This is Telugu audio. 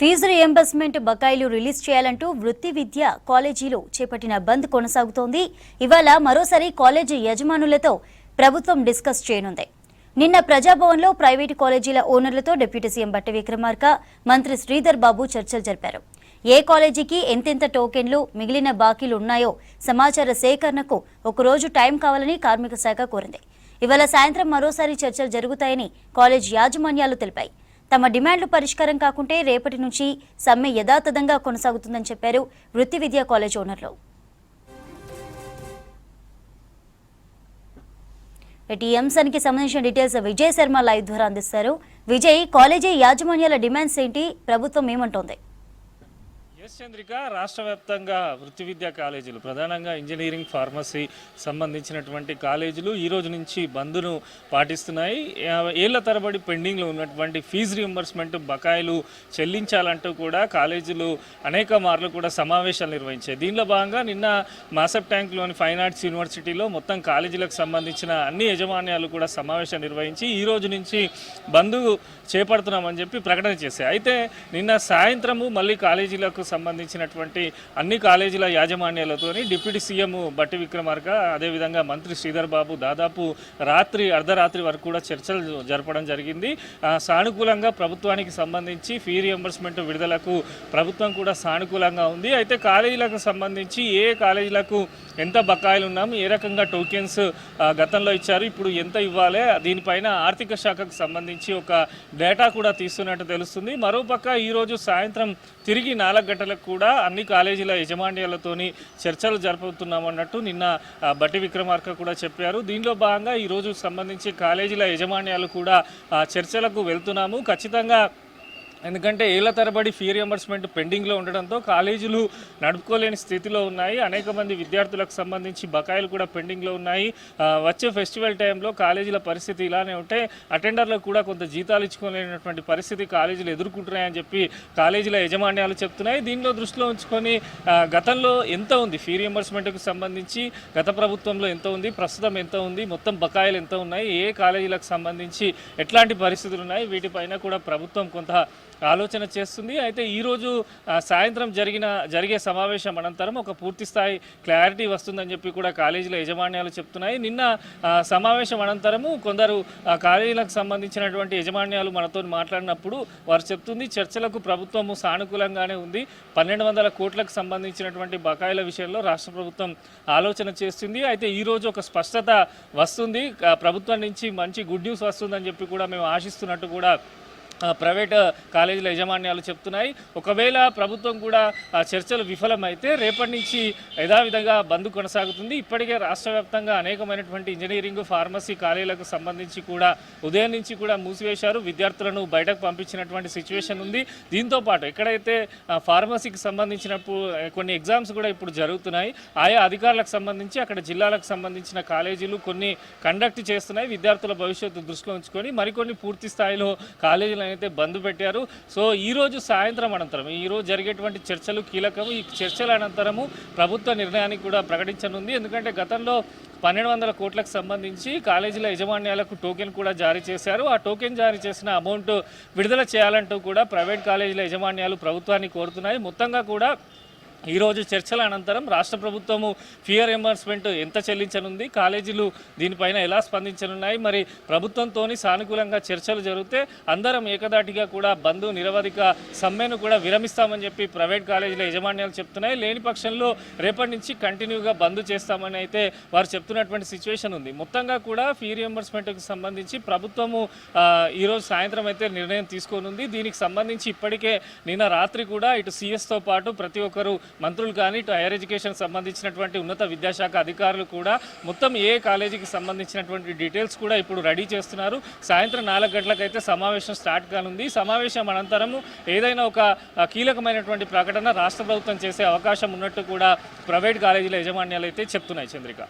ఫీజు రీయింబర్స్మెంట్ బకాయిలు రిలీజ్ చేయాలంటూ వృత్తి విద్య కాలేజీలు చేపట్టిన బంద్ కొనసాగుతోంది. ఇవాళ మరోసారి కాలేజీ యజమానులతో ప్రభుత్వం డిస్కస్ చేయనుంది. నిన్న ప్రజాభవన్లో ప్రైవేటు కాలేజీల ఓనర్లతో డిప్యూటీ సీఎం బట్టి విక్రమార్క, మంత్రి శ్రీధర్ బాబు చర్చలు జరిపారు. ఏ కాలేజీకి ఎంతెంత టోకెన్లు, మిగిలిన బాకీలు ఉన్నాయో సమాచార సేకరణకు ఒకరోజు టైం కావాలని కార్మిక శాఖ కోరింది. ఇవాళ సాయంత్రం మరోసారి చర్చలు జరుగుతాయని కాలేజ్ యాజమాన్యాలు తెలిపాయి. తమ డిమాండ్లు పరిష్కారం కాకుంటే రేపటి నుంచి సమ్మె యథాతథంగా కొనసాగుతుందని చెప్పారు వృత్తి విద్యా కాలేజ్ ఓనర్లు. ఈ అంశానికి సంబంధించిన డీటెయిల్స్ విజయ్ శర్మ లైవ్ ద్వారా అందిస్తారు. విజయ్, కాలేజీ యాజమాన్యాల డిమాండ్స్ ఏంటి, ప్రభుత్వం ఏమంటోంది? చంద్రిక, రాష్ట్ర వ్యాప్తంగా వృత్తి విద్యా కాలేజీలు, ప్రధానంగా ఇంజనీరింగ్, ఫార్మసీ సంబంధించినటువంటి కాలేజీలు ఈ రోజు నుంచి బంద్ను పాటిస్తున్నాయి. ఏళ్ల తరబడి పెండింగ్లో ఉన్నటువంటి ఫీజు రీయింబర్స్మెంట్ బకాయిలు చెల్లించాలంటూ కూడా కాలేజీలు అనేక మార్లు కూడా సమావేశాలు నిర్వహించాయి. దీనిలో భాగంగా నిన్న మాసప్ ట్యాంక్లోని ఫైన్ ఆర్ట్స్ యూనివర్సిటీలో మొత్తం కాలేజీలకు సంబంధించిన అన్ని యజమాన్యాలు కూడా సమావేశం నిర్వహించి ఈ రోజు నుంచి బంద్ చేపడుతున్నామని చెప్పి ప్రకటన చేశాయి. అయితే నిన్న సాయంత్రము మళ్ళీ కాలేజీలకు సంబంధించినటువంటి అన్ని కాలేజీల యాజమాన్యాలతోని డిప్యూటీ సీఎం బట్టి విక్రమార్క, అదేవిధంగా మంత్రి శ్రీధర్ బాబు దాదాపు అర్ధరాత్రి వరకు కూడా చర్చలు జరపడం జరిగింది. సానుకూలంగా ప్రభుత్వానికి సంబంధించి ఫీ రియంబర్స్మెంట్ విడుదలకు ప్రభుత్వం కూడా సానుకూలంగా ఉంది. అయితే కాలేజీలకు సంబంధించి ఏ కాలేజీలకు ఎంత బకాయిలు ఉన్నాము, ఏ రకంగా టోకెన్స్ గతంలో ఇచ్చారు, ఇప్పుడు ఎంత ఇవ్వాలి, దీనిపైన ఆర్థిక శాఖకు సంబంధించి ఒక డేటా కూడా తీస్తున్నట్టు తెలుస్తుంది. మరోపక్క ఈరోజు సాయంత్రం తిరిగి 4 గంటలకు కూడా అన్ని కాలేజీల యజమాన్యాలతోని చర్చలు జరుపుతున్నామన్నట్టు నిన్న బట్టి విక్రమార్క కూడా చెప్పారు. దీనిలో భాగంగా ఈరోజు సంబంధించి కాలేజీల యజమాన్యాలు కూడా చర్చలకు వెళ్తున్నాము ఖచ్చితంగా. ఎందుకంటే ఏళ్ల తరబడి ఫీ రియంబర్స్మెంట్ పెండింగ్లో ఉండడంతో కాలేజీలు నడుపుకోలేని స్థితిలో ఉన్నాయి. అనేక మంది విద్యార్థులకు సంబంధించి బకాయిలు కూడా పెండింగ్లో ఉన్నాయి. వచ్చే ఫెస్టివల్ టైంలో కాలేజీల పరిస్థితి ఇలానే ఉంటే అటెండర్లకు కూడా కొంత జీతాలు ఇచ్చుకోలేనటువంటి పరిస్థితి కాలేజీలు ఎదుర్కొంటున్నాయని చెప్పి కాలేజీల యజమాన్యాలు చెప్తున్నాయి. దీనిలో దృష్టిలో ఉంచుకొని గతంలో ఎంత ఉంది ఫీ రియంబర్స్మెంట్కు సంబంధించి, గత ప్రభుత్వంలో ఎంత ఉంది, ప్రస్తుతం ఎంత ఉంది, మొత్తం బకాయిలు ఎంత ఉన్నాయి, ఏ కాలేజీలకు సంబంధించి ఎట్లాంటి పరిస్థితులు ఉన్నాయి, వీటిపైన కూడా ప్రభుత్వం కొంత ఆలోచన చేస్తుంది. అయితే ఈరోజు సాయంత్రం జరిగే సమావేశం అనంతరం ఒక పూర్తి స్థాయి క్లారిటీ వస్తుందని చెప్పి కూడా కాలేజీల యజమాన్యాలు చెప్తున్నాయి. నిన్న సమావేశం అనంతరము కొందరు కాలేజీలకు సంబంధించినటువంటి యజమాన్యాలు మనతో మాట్లాడినప్పుడు వారు చెప్తుంది చర్చలకు ప్రభుత్వము సానుకూలంగానే ఉంది. 1200 కోట్లకు సంబంధించినటువంటి బకాయిల విషయంలో రాష్ట్ర ప్రభుత్వం ఆలోచన చేస్తుంది. అయితే ఈరోజు ఒక స్పష్టత వస్తుంది, ప్రభుత్వం నుంచి మంచి గుడ్ న్యూస్ వస్తుందని చెప్పి కూడా మేము ఆశిస్తున్నట్టు కూడా ప్రైవేట్ కాలేజీల యజమాన్యాలు చెప్తున్నాయి. ఒకవేళ ప్రభుత్వం కూడా చర్చలు విఫలమైతే రేపటి నుంచి యథావిధంగా బంద్ కొనసాగుతుంది. ఇప్పటికే రాష్ట్ర వ్యాప్తంగా అనేకమైనటువంటి ఇంజనీరింగ్, ఫార్మసీ కాలేజీలకు సంబంధించి కూడా ఉదయం నుంచి కూడా మూసివేశారు. విద్యార్థులను బయటకు పంపించినటువంటి సిచ్యువేషన్ ఉంది. దీంతోపాటు ఎక్కడైతే ఫార్మసీకి సంబంధించినప్పుడు కొన్ని ఎగ్జామ్స్ కూడా ఇప్పుడు జరుగుతున్నాయి. ఆయా అధికారులకు సంబంధించి అక్కడ జిల్లాలకు సంబంధించిన కాలేజీలు కొన్ని కండక్ట్ చేస్తున్నాయి. విద్యార్థుల భవిష్యత్తు దృష్టిలో ఉంచుకొని మరికొన్ని పూర్తి స్థాయిలో కాలేజీలు అయితే బంద్ పెట్టారు. సో ఈరోజు సాయంత్రం అనంతరం ఈరోజు జరిగేటువంటి చర్చలు కీలకము. ఈ చర్చల అనంతరము ప్రభుత్వ నిర్ణయానికి కూడా ప్రకటించనుంది. ఎందుకంటే గతంలో 1200 కోట్లకు సంబంధించి కాలేజీల యజమాన్యాలకు టోకెన్ కూడా జారీ చేశారు. ఆ టోకెన్ జారీ చేసిన అమౌంట్ విడుదల చేయాలంటూ కూడా ప్రైవేట్ కాలేజీల యజమాన్యాలు ప్రభుత్వాన్ని కోరుతున్నాయి. మొత్తంగా కూడా ఈరోజు చర్చల అనంతరం రాష్ట్ర ప్రభుత్వము ఫీ రియంబర్స్మెంట్ ఎంత చెల్లించనుంది, కాలేజీలు దీనిపైన ఎలా స్పందించనున్నాయి, మరి ప్రభుత్వంతో సానుకూలంగా చర్చలు జరిగితే అందరం ఏకదాటిగా కూడా బంద్ నిరవధిక సమ్మెను కూడా విరమిస్తామని చెప్పి ప్రైవేట్ కాలేజీల యజమాన్యాలు చెప్తున్నాయి. లేని పక్షంలో రేపటి నుంచి కంటిన్యూగా బంద్ చేస్తామని అయితే వారు చెప్తున్నటువంటి సిచ్యువేషన్ ఉంది. మొత్తంగా కూడా ఫీ రియంబర్స్మెంట్కి సంబంధించి ప్రభుత్వము ఈరోజు సాయంత్రం అయితే నిర్ణయం తీసుకోనుంది. దీనికి సంబంధించి ఇప్పటికే నిన్న రాత్రి కూడా ఇటు సీఎస్తో పాటు ప్రతి ఒక్కరు మంత్రులు కానీ ఇటు హైయర్ ఎడ్యుకేషన్ సంబంధించినటువంటి ఉన్నత విద్యాశాఖ అధికారులు కూడా మొత్తం ఏ కాలేజీకి సంబంధించినటువంటి డీటెయిల్స్ కూడా ఇప్పుడు రెడీ చేస్తున్నారు. సాయంత్రం 4 గంటలకైతే సమావేశం స్టార్ట్ కానుంది. సమావేశం అనంతరము ఏదైనా ఒక కీలకమైనటువంటి ప్రకటన రాష్ట్ర ప్రభుత్వం చేసే అవకాశం ఉన్నట్టు కూడా ప్రైవేట్ కాలేజీల యజమాన్యాలు అయితే చెప్తున్నాయి. చంద్రిక.